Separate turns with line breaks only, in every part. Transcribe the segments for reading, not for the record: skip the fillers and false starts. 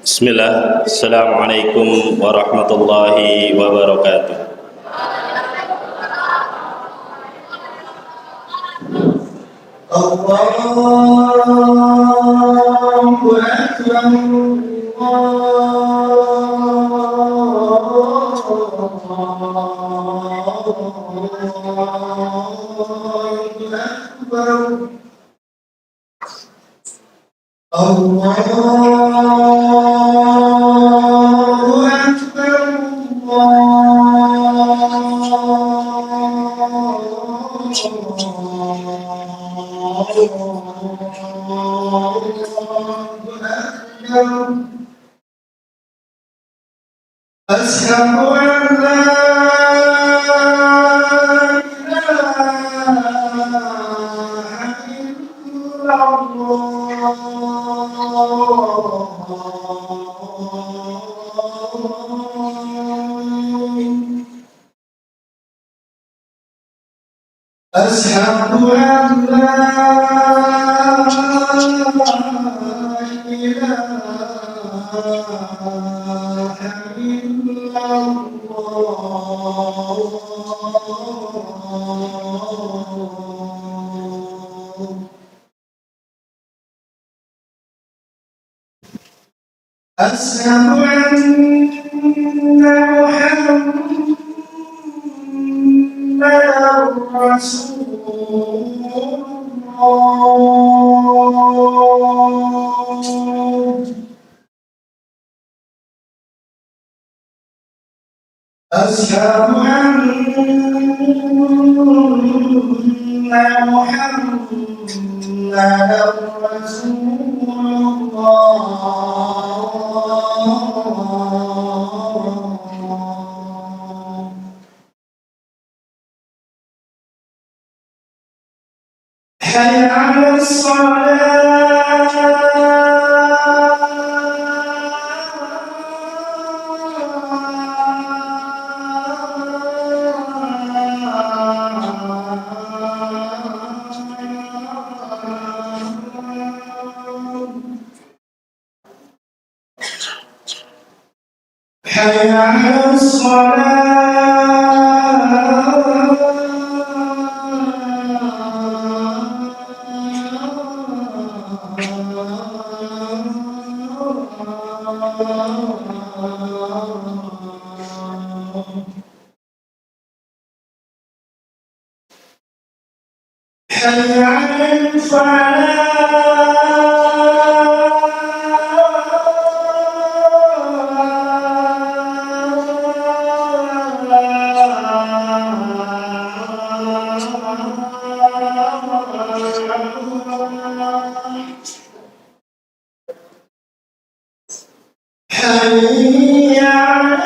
Bismillah, Assalamualaikum warahmatullahi wabarakatuh.
Allahu Akbar. أشهد أن لا إله إلا الله. أشهد أن لا إله إلا الله. أشهد أن محمدًا رسول الله. أشهد أن محمدًا رسول الله. حي على حي على حي على حي على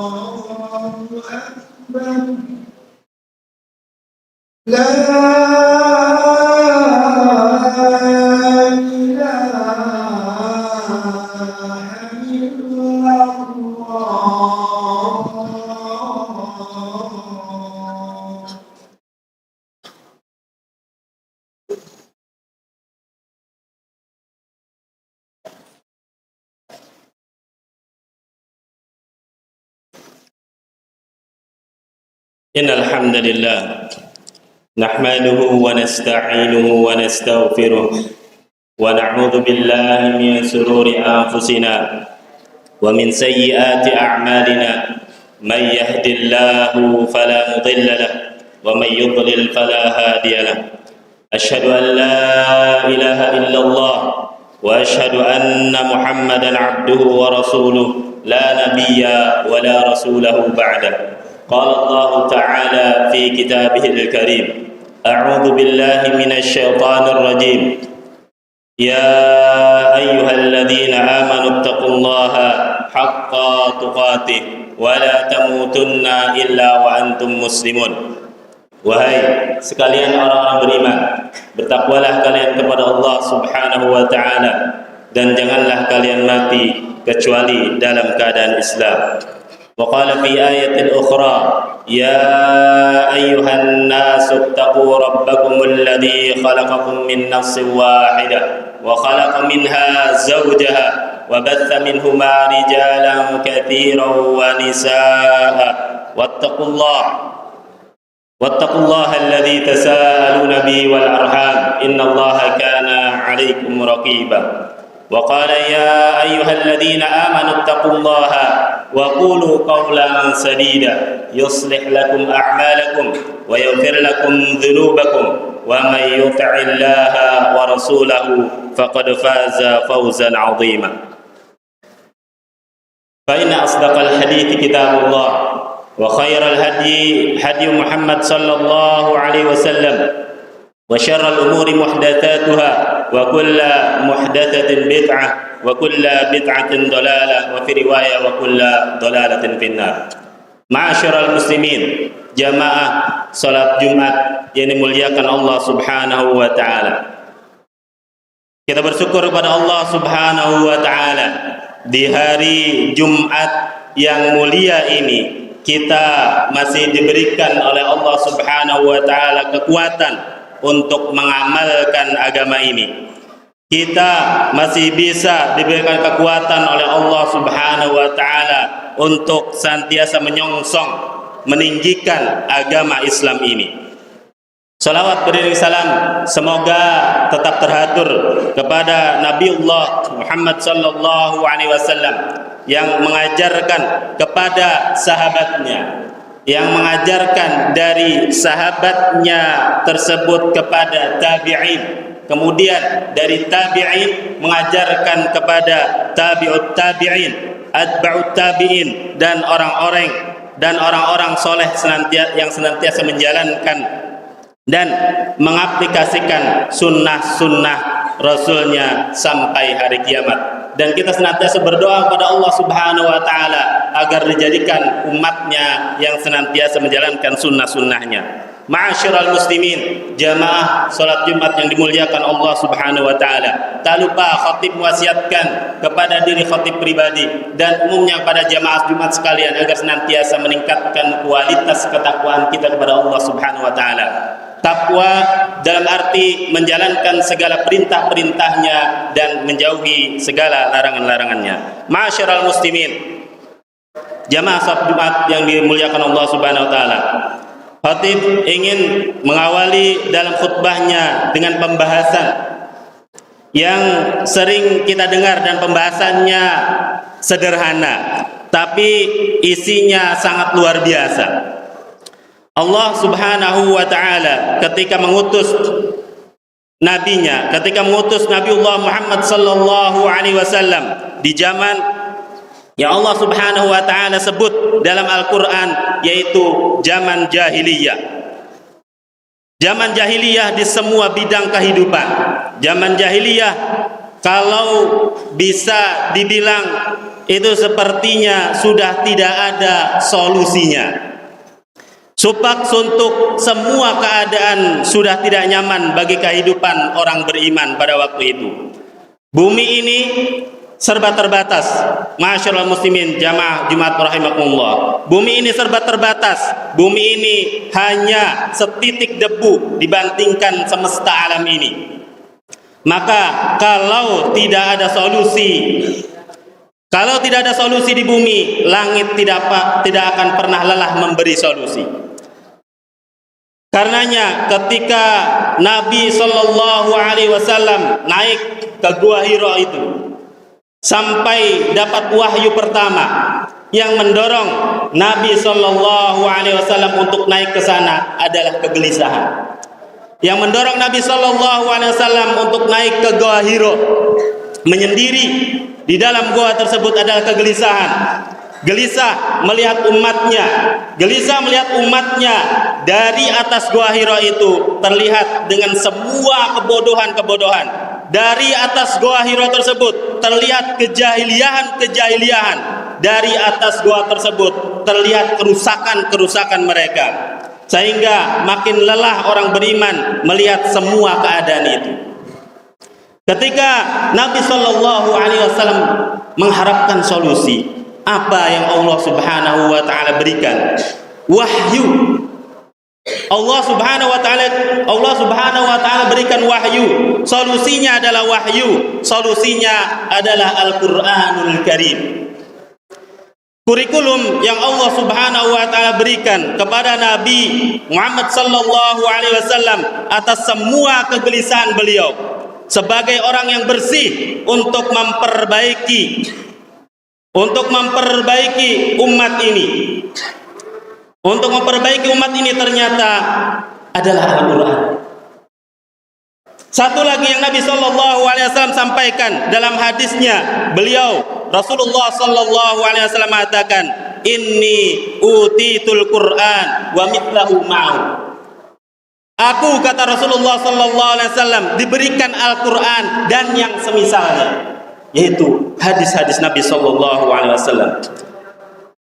الله أكبر. لا إله إلا الله.
إن الحمد لله نحمده ونستعينه ونستغفره ونعوذ بالله من شرور أنفسنا ومن سيئات أعمالنا من يهد الله فلا مضل له ومن يضلل فلا هادي له أشهد أن لا إله إلا الله وأشهد أن محمدًا عبده ورسوله لا نبي ولا رسوله بعده. قال الله تعالى في كتابه الكريم: أعوذ بالله من الشيطان الرجيم. يا أيها الذين آمنوا اتقوا الله حق تقاته ولا تموتن إلا وأنتم مسلمون. Wahai sekalian orang-orang beriman, bertakwalah kalian kepada Allah Subhanahu wa taala dan janganlah kalian mati kecuali dalam keadaan Islam. Wa qala fi ayatin ukhra, ya ayyuhan nasu ittaqu rabbakumul ladzi khalaqakum min nafsin wahidah wa khalaqa minha zawjaha wa batha minhuma rijalan katsiran wa nisaa واتقوا الله الذي تساءلون به والأرحام إن الله كان عليكم رقيبا. وقال يا أيها الذين آمنوا اتقوا الله وقولوا قولا سديدا يصلح لكم أعمالكم ويغفر لكم ذنوبكم ومن يطع الله ورسوله فقد فاز فوزا عظيما. فإن أصدق الحديث كتاب الله وخير الهدي هدي محمد صلى الله عليه وسلم وشر الأمور محدثاتها وكل محدثة بدعة وكل بدعة ضلالة وفي رواية وكل ضلالة في النار. Ma'asyiral muslimin, jamaah salat Jumat yang dimuliakan Allah Subhanahu wa taala. Kita bersyukur kepada Allah Subhanahu wa taala di hari Jumat yang mulia ini kita masih diberikan oleh Allah Subhanahu wa taala kekuatan untuk mengamalkan agama ini. Kita masih bisa diberikan kekuatan oleh Allah Subhanahu wa taala untuk senantiasa menyongsong meninggikan agama Islam ini. Salawat beriring salam semoga tetap terhatur kepada Nabiullah Muhammad sallallahu alaihi wasallam yang mengajarkan kepada sahabatnya, yang mengajarkan dari sahabatnya tersebut kepada tabi'in, kemudian dari tabi'in mengajarkan kepada tabi'ut tabi'in, atba'ut tabi'in, dan orang-orang soleh yang senantiasa menjalankan dan mengaplikasikan sunnah-sunnah Rasulnya sampai hari kiamat. Dan kita senantiasa berdoa kepada Allah Subhanahu wa taala agar dijadikan umatnya yang senantiasa menjalankan sunnah-sunnahnya. Ma'asyiral muslimin, jamaah salat Jumat yang dimuliakan Allah Subhanahu wa taala. Tak lupa khatib mewasiatkan kepada diri khatib pribadi dan umumnya kepada jamaah Jumat sekalian agar senantiasa meningkatkan kualitas ketakwaan kita kepada Allah Subhanahu wa taala. Takwa dalam arti menjalankan segala perintah-perintahnya dan menjauhi segala larangan-larangannya. Ma'asyiral muslimin, jamaah salat Jumat yang dimuliakan Allah Subhanahu wa taala. Khatib ingin mengawali dalam khutbahnya dengan pembahasan yang sering kita dengar dan pembahasannya sederhana, tapi isinya sangat luar biasa. Allah Subhanahu wa taala ketika mengutus nabinya, ketika mengutus Nabiullah Muhammad sallallahu alaihi wasallam di zaman yang Allah Subhanahu wa taala sebut dalam Al-Qur'an, yaitu zaman jahiliyah. Zaman jahiliyah di semua bidang kehidupan. Zaman jahiliyah kalau bisa dibilang itu sepertinya sudah tidak ada solusinya. Supaks untuk semua keadaan sudah tidak nyaman bagi kehidupan orang beriman pada waktu itu. Bumi ini serba terbatas. Ma'asyiral muslimin, jamaah Jumat rahimakumullah. Bumi ini serba terbatas. Bumi ini hanya setitik debu dibandingkan semesta alam ini. Maka kalau tidak ada solusi di bumi, langit tidak akan pernah lelah memberi solusi. Karenanya ketika Nabi Shallallahu Alaihi Wasallam naik ke Gua Hira itu, sampai dapat wahyu pertama yang mendorong Nabi Shallallahu Alaihi Wasallam untuk naik ke sana adalah kegelisahan. Yang mendorong Nabi Shallallahu Alaihi Wasallam untuk naik ke Gua Hira, menyendiri di dalam gua tersebut adalah kegelisahan. Gelisah melihat umatnya dari atas Gua Hira itu terlihat dengan semua kebodohan-kebodohan, dari atas goa Hira tersebut terlihat kejahiliahan. Dari atas goa tersebut terlihat kerusakan mereka, sehingga makin lelah orang beriman melihat semua keadaan itu. Ketika Nabi Shallallahu Alaihi Wasallam mengharapkan solusi, apa yang Allah Subhanahu Wa Taala berikan? Wahyu. Allah Subhanahu Wa Taala berikan wahyu. Solusinya adalah wahyu. Solusinya adalah Al-Qur'anul Karim. Kurikulum yang Allah Subhanahu Wa Taala berikan kepada Nabi Muhammad Sallallahu Alaihi Wasallam atas semua kegelisahan beliau sebagai orang yang bersih untuk memperbaiki umat ini. Untuk memperbaiki umat ini ternyata adalah Al-Quran. Satu lagi yang Nabi Sallallahu Alaihi Wasallam sampaikan dalam hadisnya, beliau Rasulullah Sallallahu Alaihi Wasallam mengatakan, Inni utitul Quran wa mithlahu ma'hu. Aku, kata Rasulullah Sallallahu Alaihi Wasallam, diberikan Al-Quran dan yang semisalnya, yaitu hadis-hadis Nabi Sallallahu Alaihi Wasallam.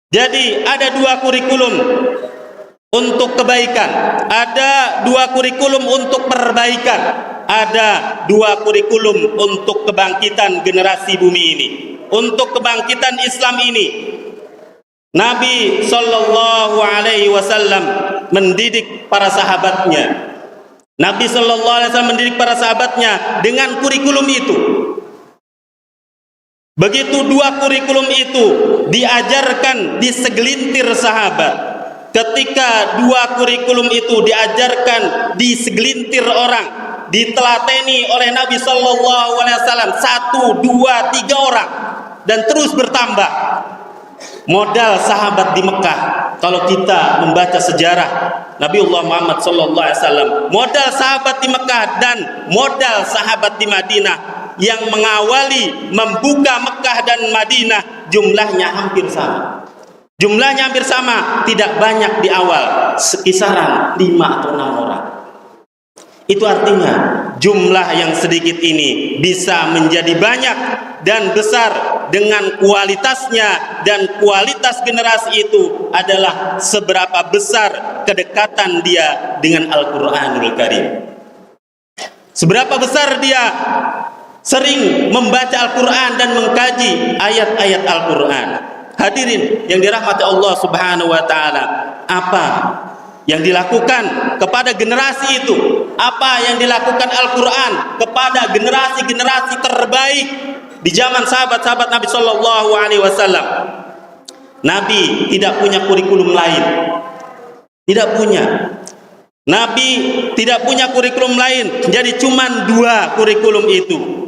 Jadi ada dua kurikulum untuk kebaikan, ada dua kurikulum untuk perbaikan, ada dua kurikulum untuk kebangkitan generasi bumi ini, untuk kebangkitan Islam ini. Nabi Sallallahu Alaihi Wasallam mendidik para sahabatnya. Nabi Sallallahu Alaihi Wasallam mendidik para sahabatnya dengan kurikulum itu. Begitu dua kurikulum itu diajarkan di segelintir sahabat, ketika dua kurikulum itu diajarkan di segelintir orang, ditelateni oleh Nabi Sallallahu Alaihi Wasallam 1, 2, 3 orang dan terus bertambah. Modal sahabat di Mekah, kalau kita membaca sejarah Nabiullah Muhammad Sallallahu Alaihi Wasallam, modal sahabat di Mekah dan modal sahabat di Madinah yang mengawali membuka Mekah dan Madinah jumlahnya hampir sama. Jumlahnya hampir sama, tidak banyak di awal, sekisaran 5 atau 6 orang. Itu artinya jumlah yang sedikit ini bisa menjadi banyak dan besar dengan kualitasnya, dan kualitas generasi itu adalah seberapa besar kedekatan dia dengan Al-Quranul Karim. Seberapa besar dia sering membaca Al-Quran dan mengkaji ayat-ayat Al-Quran. Hadirin yang dirahmati Allah Subhanahu Wa Taala, apa yang dilakukan kepada generasi itu, apa yang dilakukan Al-Quran kepada generasi-generasi terbaik di zaman sahabat-sahabat Nabi Sallallahu Alaihi Wasallam. Nabi tidak punya kurikulum lain, tidak punya. Nabi tidak punya kurikulum lain, jadi cuma 2 kurikulum itu.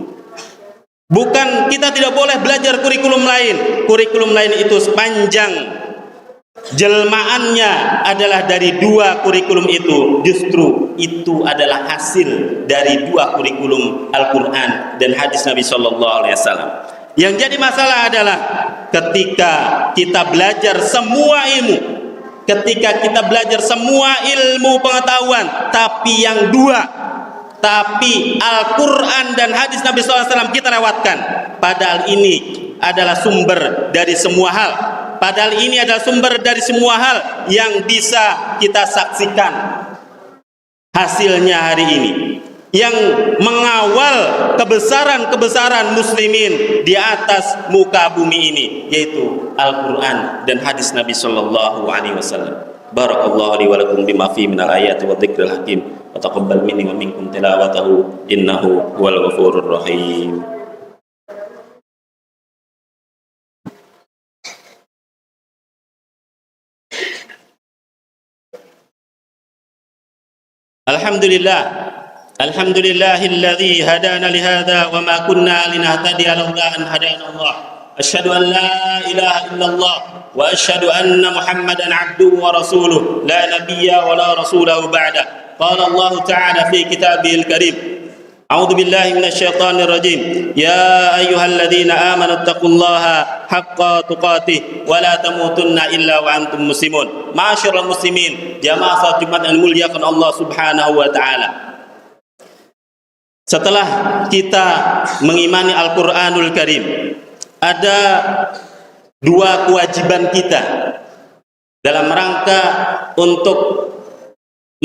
Bukan kita tidak boleh belajar kurikulum lain. Kurikulum lain itu sepanjang jelmaannya adalah dari 2 kurikulum itu. Justru itu adalah hasil dari 2 kurikulum Al-Quran dan hadis Nabi Sallallahu Alaihi Wasallam. Yang jadi masalah adalah ketika kita belajar semua ilmu, ketika kita belajar semua ilmu pengetahuan, tapi yang 2, tapi Al-Quran dan hadis Nabi SAW kita lewatkan. Padahal ini adalah sumber dari semua hal. Padahal ini adalah sumber dari semua hal yang bisa kita saksikan hasilnya hari ini, yang mengawal kebesaran-kebesaran muslimin di atas muka bumi ini, yaitu Al-Quran dan hadis Nabi Sallallahu Alaihi Wasallam. Barakallahu li wa lakum bima fi minal ayati wa dzikril hakim wa taqabbal minni wa minkum tilawatahu innahu huwal ghafurur rahim. Alhamdulillahilladzi hadana li hadza wa ma kunna linahtadiya laula an hadana Allah. Asyhadu an la ilaha illallah wa asyhadu anna Muhammadan abduhu wa rasuluh la nabiyya wa la rasulahu ba'da. Qala Allah ta'ala fi kitabihil karim. A'udzu billahi minasyaitonir rajim. Ya ayyuhalladzina amanu taqullaha haqqa tuqatih wa la tamutunna illa wa antum muslimun. Ma'asyiral muslimin, jamaah Jumat yang muliakan Allah Subhanahu wa taala. setelah kita mengimani Al-Quranul Karim, ada dua kewajiban kita dalam rangka untuk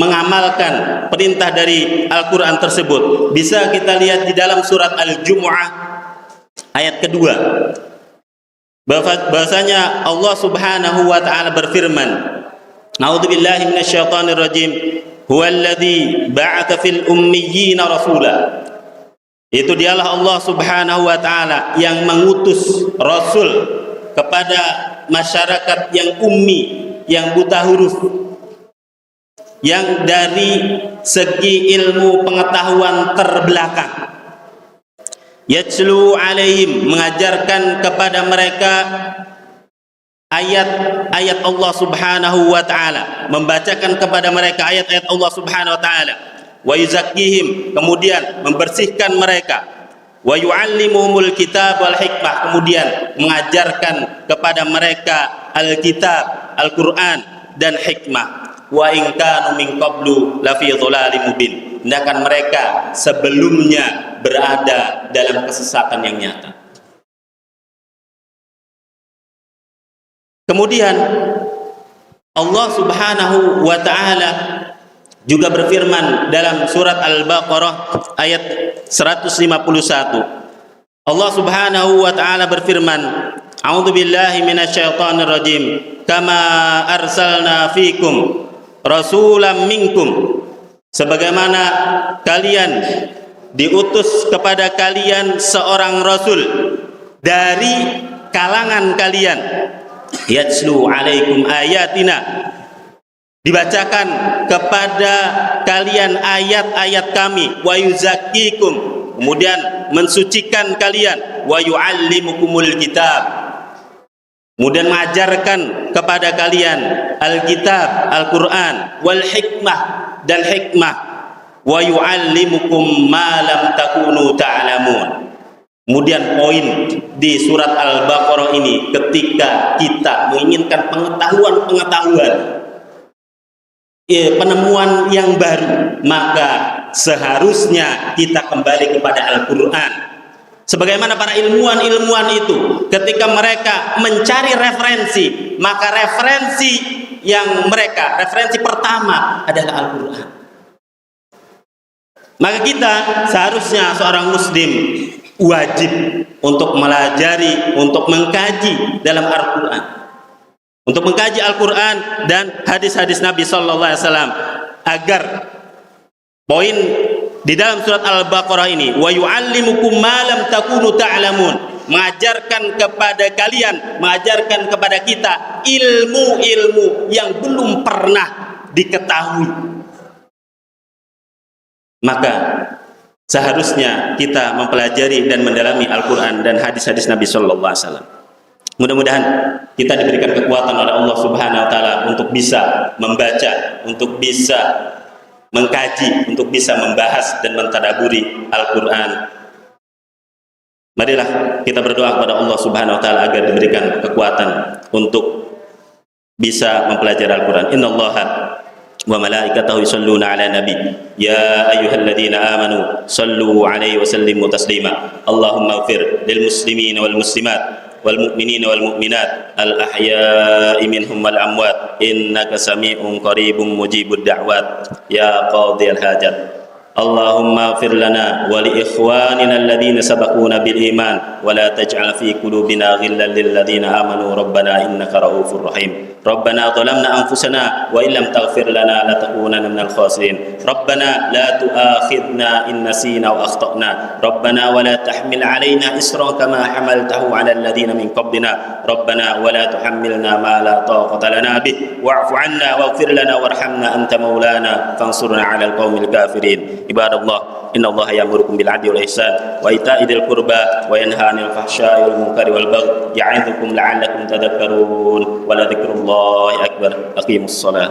mengamalkan perintah dari Al-Quran tersebut. Bisa kita lihat di dalam surat Al-Jumu'ah ayat kedua, bahwasanya Allah Subhanahu wa ta'ala berfirman, A'udzubillahi minasyaitonir rajim, huwallazi ba'atsa fil ummiyina rasula. Itu dialah Allah Subhanahu wa ta'ala yang mengutus rasul kepada masyarakat yang ummi, yang buta huruf, yang dari segi ilmu pengetahuan terbelakang. Yatslu alaihim, mengajarkan kepada mereka ayat-ayat Allah Subhanahu wa ta'ala, membacakan kepada mereka ayat-ayat Allah Subhanahu wa ta'ala. Wa yuzakkihim, kemudian membersihkan mereka. Wa yu'allimuhumul kitab wal hikmah, kemudian mengajarkan kepada mereka Alkitab, Al-Quran dan hikmah. Wa in kanu min qablu lafi dhalalim mubin, sedangkan mereka sebelumnya berada dalam kesesatan yang nyata. Kemudian Allah Subhanahu wa ta'ala juga berfirman dalam surat Al-Baqarah ayat 151. Allah Subhanahu wa ta'ala berfirman, A'udzu billahi minasyaitonir rajim, kama arsalna fikum rasulam minkum, sebagaimana kalian diutus kepada kalian seorang rasul dari kalangan kalian, yatslu alaikum ayatina, dibacakan kepada kalian ayat-ayat kami, wa yuzakkikum, kemudian mensucikan kalian, wa yuallimukumul kitab, kemudian mengajarkan kepada kalian Alkitab, Al-Quran, wal hikmah dan hikmah, wa yuallimukum ma lam takunu ta'lamun. Kemudian poin di surat Al-Baqarah ini, ketika kita menginginkan pengetahuan, penemuan yang baru, maka seharusnya kita kembali kepada Al-Quran. Sebagaimana para ilmuwan itu, ketika mereka mencari referensi, maka referensi pertama adalah Al-Quran. Maka kita seharusnya seorang muslim wajib untuk melajari, untuk mengkaji dalam Al-Quran, untuk mengkaji Al-Quran dan hadis-hadis Nabi Sallallahu Alaihi Wasallam, agar poin di dalam surat Al-Baqarah ini, wa yu'allimukum ma lam takunu ta'lamun, mengajarkan kepada kalian, mengajarkan kepada kita ilmu-ilmu yang belum pernah diketahui. Maka seharusnya kita mempelajari dan mendalami Al-Quran dan hadis-hadis Nabi Sallallahu Alaihi Wasallam. Mudah-mudahan kita diberikan kekuatan oleh Allah Subhanahu wa ta'ala untuk bisa membaca, untuk bisa mengkaji, untuk bisa membahas dan mentadaburi Al-Quran. Marilah kita berdoa kepada Allah Subhanahu wa ta'ala agar diberikan kekuatan untuk bisa mempelajari Al-Quran. Innallaha wa malaikatahu yusholluna ala nabi ya ayyuhalladzina amanu sallu alaihi wa sallimu taslima. Allahumma ighfir lil muslimina wal muslimat wal mu'minina wal mu'minat al ahya'i minhum wal amwat innaka sami'un qaribun mujibud da'wat ya qadhiyal hajat. Allahumma ighfir lana wa li ikhwanina alladhina sabaquna bil iman wa la taj'al fi qulubina ghillan lil ladzina amanu rabbana innaka ra'ufur rahim. Rabbana zalamna anfusana wa illam taghfir lana latakunanna minal khasirin. Rabbana la tu'akhidna in nasina wa akhtana. Rabbana wa la tahmil 'alaina isran kama hamaltahu 'alal ladzina min qablina. Rabbana wa la tuhammilna ma la taqata lana bih wa'fu 'anna waghfir lana warhamna anta maulana fansurna 'alal qaumil kafirin. Ibadallah, innallaha ya'murukum bil 'adli wal ihsan wa ita'i dzil qurba wa yanha 'anil fahsya'i wal munkari wal baghi ya'idzukum la'allakum tadhakkarun. Wa la dzikrullahi akbar. Aqimus shalah.